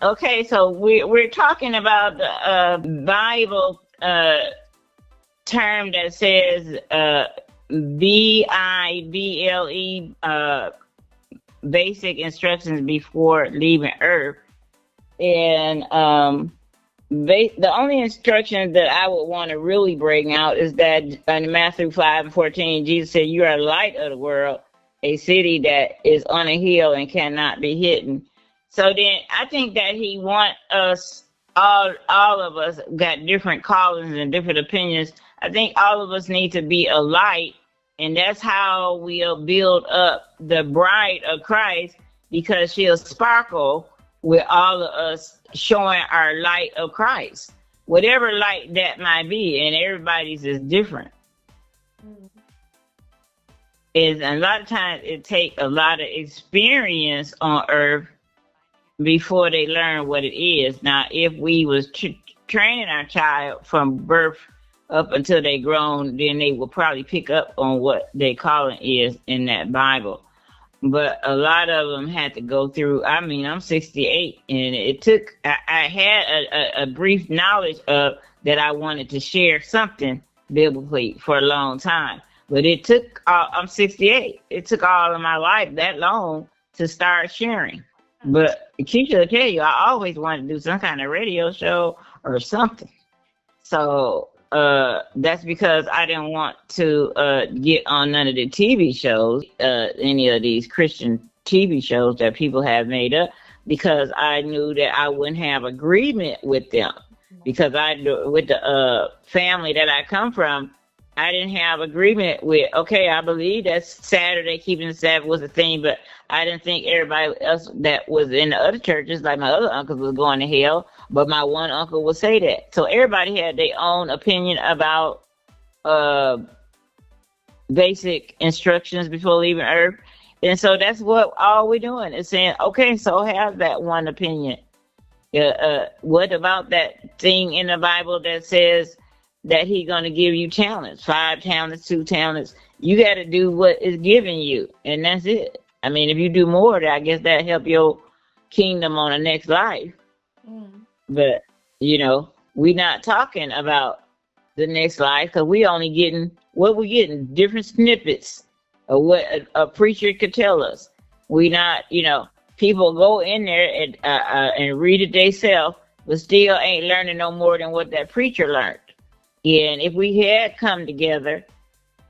Okay, so we're talking about the Bible term that says Bible, basic instructions before leaving Earth, and the only instruction that I would want to really bring out is that in Matthew 5:14, Jesus said, "You are the light of the world, a city that is on a hill and cannot be hidden." So then I think that he want us all of us got different callings and different opinions. I think all of us need to be a light, and that's how we'll build up the bride of Christ, because she'll sparkle with all of us showing our light of Christ, whatever light that might be, and everybody's is different. Mm. Is a lot of times it takes a lot of experience on earth before they learn what it is. Now, if we was training our child from birth up until they grown, then they will probably pick up on what they calling is in that Bible. But a lot of them had to go through. I mean, I'm 68, and it took. I had a brief knowledge of that I wanted to share something biblically for a long time, but it took. I'm 68. It took all of my life that long to start sharing. But Keisha will tell you, I always wanted to do some kind of radio show or something. So that's because I didn't want to get on none of the TV shows, any of these Christian TV shows that people have made up, because I knew that I wouldn't have agreement with them. Because with the family that I come from, I didn't have agreement with. Okay, I believe that Saturday keeping the Sabbath was a thing, but I didn't think everybody else that was in the other churches, like my other uncles, was going to hell. But my one uncle would say that. So everybody had their own opinion about uh, basic instructions before leaving Earth, and so that's what all we're doing is saying, okay, so have that one opinion. What about that thing in the Bible that says that He's gonna give you talents, 5 talents, 2 talents? You got to do what is given you, and that's it. I mean, if you do more, I guess that help your kingdom on the next life. Mm. But we're not talking about the next life, because we only getting what we getting different snippets of what a preacher could tell us. We not, people go in there and read it themselves, but still ain't learning no more than what that preacher learned. And if we had come together,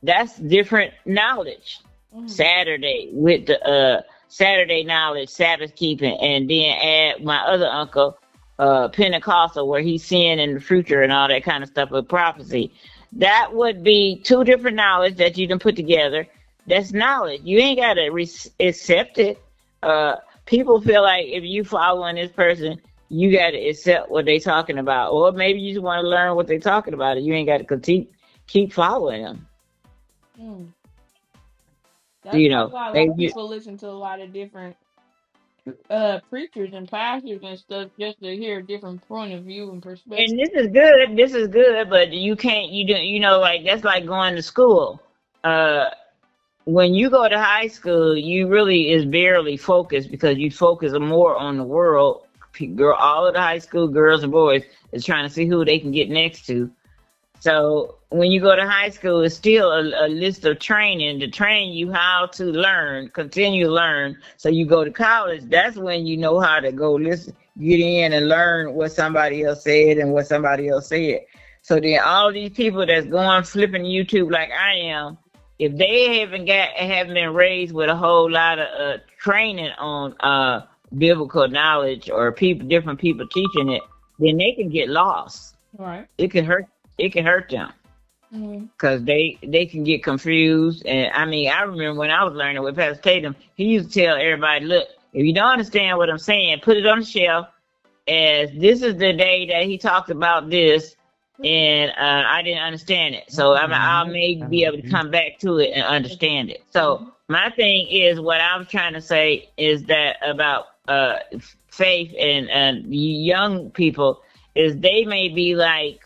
that's different knowledge. Mm. Saturday with the Saturday knowledge, Sabbath keeping, and then add my other uncle, Pentecostal, where he's seeing in the future and all that kind of stuff with prophecy. That would be two different knowledge that you can put together. That's knowledge. You ain't got to accept it. People feel like if you following this person, you got to accept what they talking about, or maybe you just want to learn what they talking about, and you ain't got to keep following them. Mm. You That's know, why a lot they of people listen to a lot of different preachers and pastors and stuff just to hear a different point of view and perspective. and this is good. This is good, but you can't. You do. Like that's like going to school. Uh, when you go to high school, you really is barely focused, because you focus more on the world. Girl, all of the high school girls and boys is trying to see who they can get next to. So when you go to high school, it's still a list of training to train you how to learn, continue to learn. So you go to college, that's when you know how to go listen, get in and learn what somebody else said and what somebody else said. So then all these people that's going flipping YouTube like I am, if they haven't been raised with a whole lot of training on biblical knowledge, or different people teaching it, then they can get lost. Right. It can hurt. It can hurt them, Mm. because they can get confused. And I mean, I remember when I was learning with Pastor Tatum, he used to tell everybody, "Look, if you don't understand what I'm saying, put it on the shelf. As this is the day that he talked about this, and I didn't understand it, so I'll maybe be able to come back to it and understand it." So my thing is, what I'm trying to say is that about faith and young people is they may be like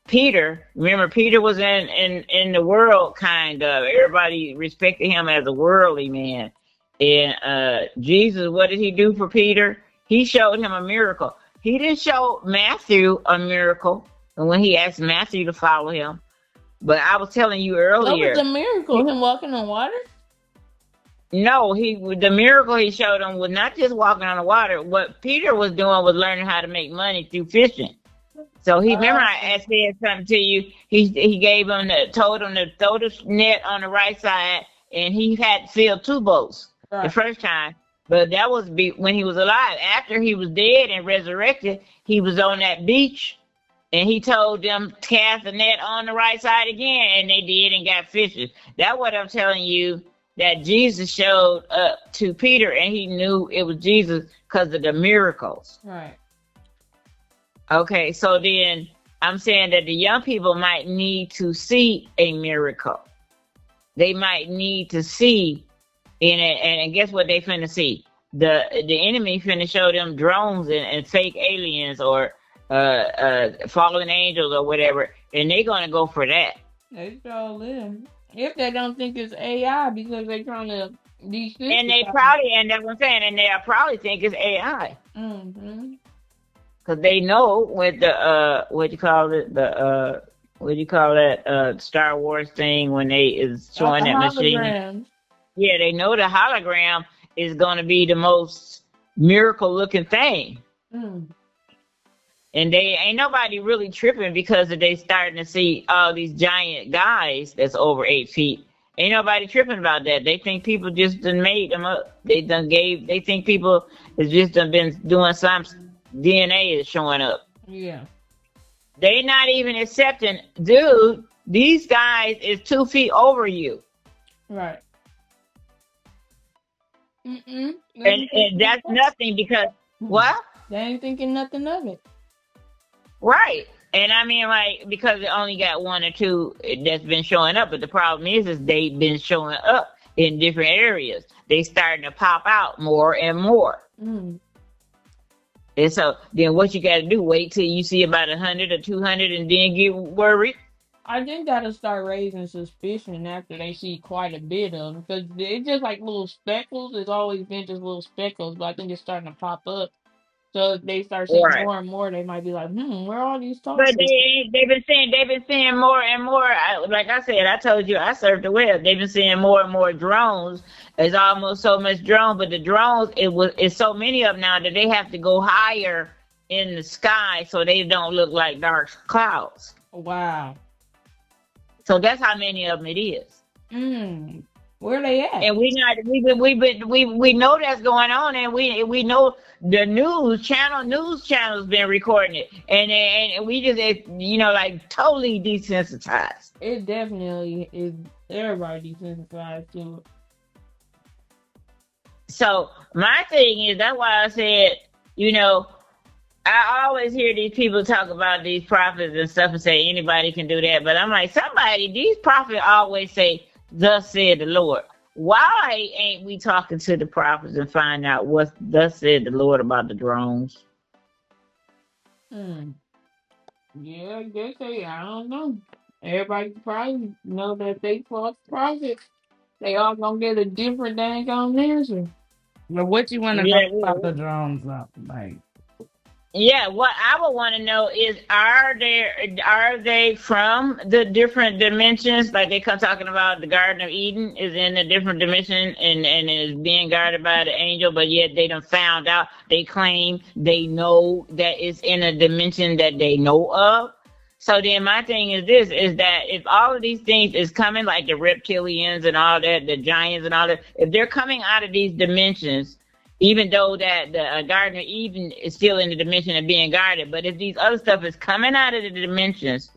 Peter. Remember, Peter was in the world, kind of. Everybody respected him as a worldly man. And Jesus, what did he do for Peter? He showed him a miracle. He didn't show Matthew a miracle when he asked Matthew to follow him. But I was telling you What was the earlier, miracle? Him walking on water? no, the miracle he showed him was not just walking on the water. What Peter was doing was learning how to make money through fishing. So he remember Uh, I said something to you. He gave him told him to throw the net on the right side, and he had filled two boats the right. first time. But that was when he was alive. After he was dead and resurrected, he was on that beach, and he told them cast the net on the right side again, and they did and got fishes. That's what I'm telling you. That Jesus showed up to Peter, and he knew it was Jesus because of the miracles. Right. Okay, so then I'm saying that the young people might need to see a miracle. They might need to see in it, and guess what they finna see? The enemy finna show them drones and fake aliens or fallen angels or whatever, and they gonna go for that. They sure live. If they don't think it's AI because they're trying to And they desensitize. probably, and that's what I'm saying, and they'll probably think it's AI. Mm-hmm. Because they know with the what you call it, the what you call that Star Wars thing when they is Oh, showing the that machine. holograms. Yeah, they know the hologram is going to be the most miracle looking thing. Mm. And they ain't nobody really tripping because they starting to see all these giant guys that's over 8 feet. Ain't nobody tripping about that. They think people just done made them up. They think people has just done been doing some DNA is showing up. Yeah. They not even accepting, dude, these guys is 2 feet over you. Right. Mm-mm. And that's nothing because, what? They ain't thinking nothing of it. Right. And I mean, like, because it only got one or two that's been showing up, but the problem is they've been showing up in different areas. They starting to pop out more and more. Mm. And so then what you got to do, wait till you see about 100 or 200 and then get worried. I think that'll start raising suspicion after they see quite a bit of them because it's just like little speckles. It's always been just little speckles, but I think it's starting to pop up. So if they start seeing Right. more and more, they might be like, where are these But talkers? they've been seeing more and more. Like I said, I told you I surfed the web. They've been seeing more and more drones. There's almost so much drone, but the drones it's so many of them now that they have to go higher in the sky so they don't look like dark clouds. Wow. So that's how many of them it is. Mm. Where they at? And we know that's going on, and we know the news channels been recording it, and we just like totally desensitized. It definitely is. Everybody desensitized to it. So my thing is that's why I said, I always hear these people talk about these prophets and stuff and say anybody can do that, but I'm like, these prophets always say, "Thus said the Lord." Why ain't we talking to the prophets and find out what thus said the Lord about the drones? Hmm. Yeah, I guess I don't know. Everybody probably know that they false prophets. They all gonna get a different dang on answer. But what you want to know Yeah, about the drones, though? Like, yeah. What I would want to know is, are they from the different dimensions? Like they come talking about the Garden of Eden is in a different dimension and is being guarded by the angel, but yet they done found out. They claim they know that it's in a dimension that they know of. So then my thing is this, is that if all of these things is coming, like the reptilians and all that, the giants and all that, if they're coming out of these dimensions, even though that the Garden of Eden is still in the dimension of being guarded, but if these other stuff is coming out of the dimensions,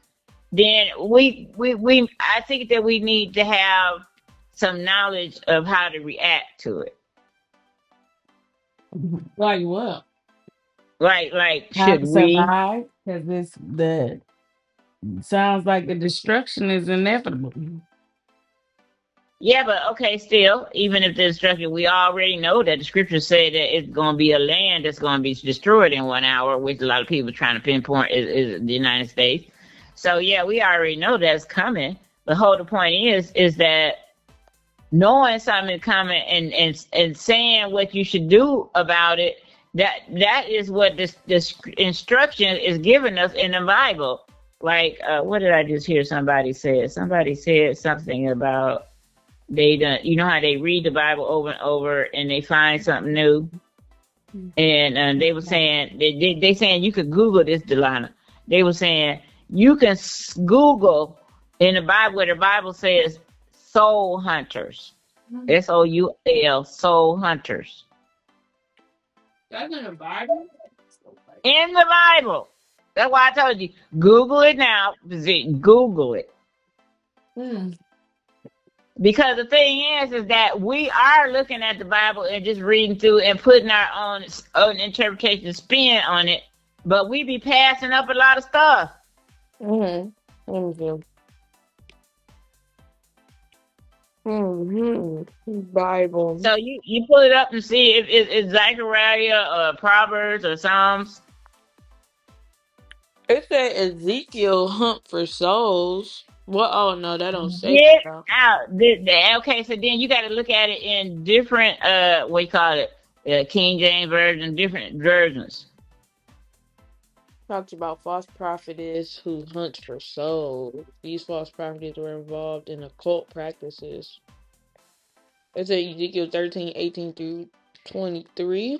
then I think that we need to have some knowledge of how to react to it. Like what? Like how should to we? survive? Because it's the sounds like the destruction is inevitable. Yeah, but okay, still, even if the destruction, we already know that the scriptures say that it's going to be a land that's going to be destroyed in 1 hour, which a lot of people are trying to pinpoint is the United States. So yeah, we already know that's coming. The whole point is that knowing something is coming and saying what you should do about it That is what this instruction is giving us in the Bible. Like, what did I just hear somebody say? Somebody said something about they done. You know how they read the Bible over and over, and they find something new. And they were saying they saying you could Google this, Delana. They were saying you can Google in the Bible where the Bible says soul hunters, SOUL, soul hunters That's in the Bible? in the Bible. That's why I told you Google it now. Google it. Hmm. Because the thing is that we are looking at the Bible and just reading through and putting our own interpretation spin on it, but we be passing up a lot of stuff. Mm-hmm. Let me see. Mm-hmm. Bible. So you pull it up and see if it's Zechariah or Proverbs or Psalms. It said Ezekiel hunt for souls. What? Oh no, that don't say Get that. out. Okay, so then you got to look at it in different what you call it, King James version, different versions. Talks about false prophetess who hunts for souls. These false prophets were involved in occult practices. It's Ezekiel 13:18 through 23.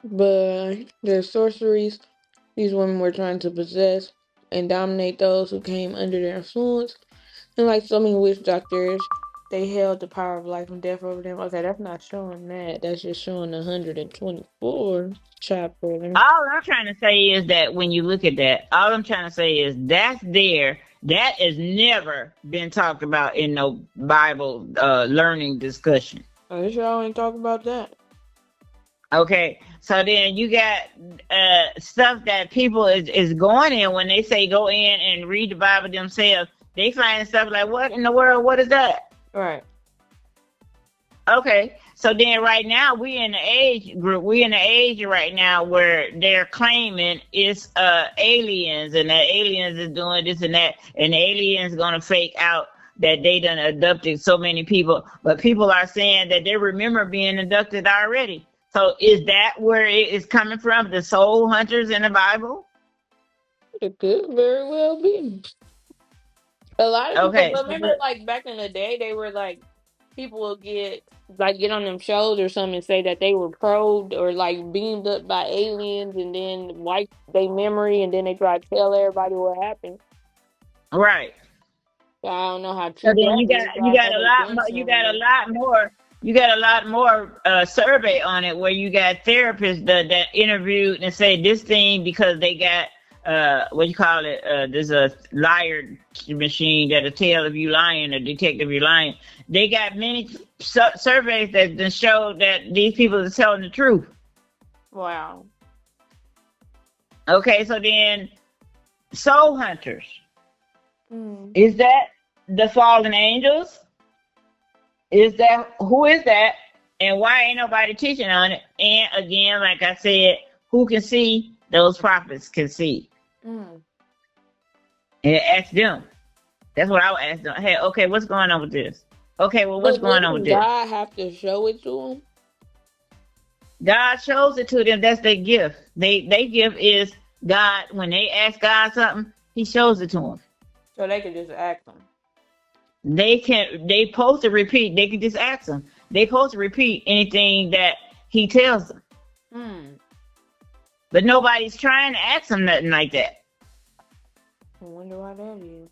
But their sorceries, these women were trying to possess and dominate those who came under their influence. And like so many witch doctors, they held the power of life and death over them. Okay, that's not showing that. That's just showing the 124 chapter. All I'm trying to say is that when you look at that, all I'm trying to say is that's there. That has never been talked about in no Bible learning discussion. I guess y'all ain't talking about that. Okay, so then you got stuff that people is going in when they say go in and read the Bible themselves. They find stuff like, what in the world? What is that? Right. Okay, so then right now we in the age group. We in the age right now where they're claiming it's aliens and that aliens is doing this and that, and the aliens gonna fake out that they done abducted so many people, but people are saying that they remember being abducted already. So is that where it is coming from? The soul hunters in the Bible? It could very well be. A lot of people Okay, so remember, like back in the day, they were like people will get on them shows or something and say that they were probed or like beamed up by aliens and then wipe their memory and then they try to tell everybody what happened. right. So I don't know how So true then that is, but you I got know a they lot been more saying that. you got a lot more survey on it where you got therapists that interviewed and say this thing because they got what you call it there's a liar machine that'll tell if you lying or detect if you're lying. They got many surveys that show that these people are telling the truth. Wow. Okay, so then soul hunters, Mm. is that the fallen angels? Is that who is that? And why ain't nobody teaching on it? And again, like I said, who can see? Those prophets can see. Mm. And ask them. That's what I would ask them. Hey, okay, what's going on with this? Okay, well, what's But going on with didn't this? God have to show it to them? God shows it to them. That's their gift. They gift is God. When they ask God something, He shows it to them. So they could just ask them. They supposed to repeat. They can just ask Him. They supposed to repeat anything that He tells them. Hmm. But nobody's trying to ask Him nothing like that. I wonder why that is.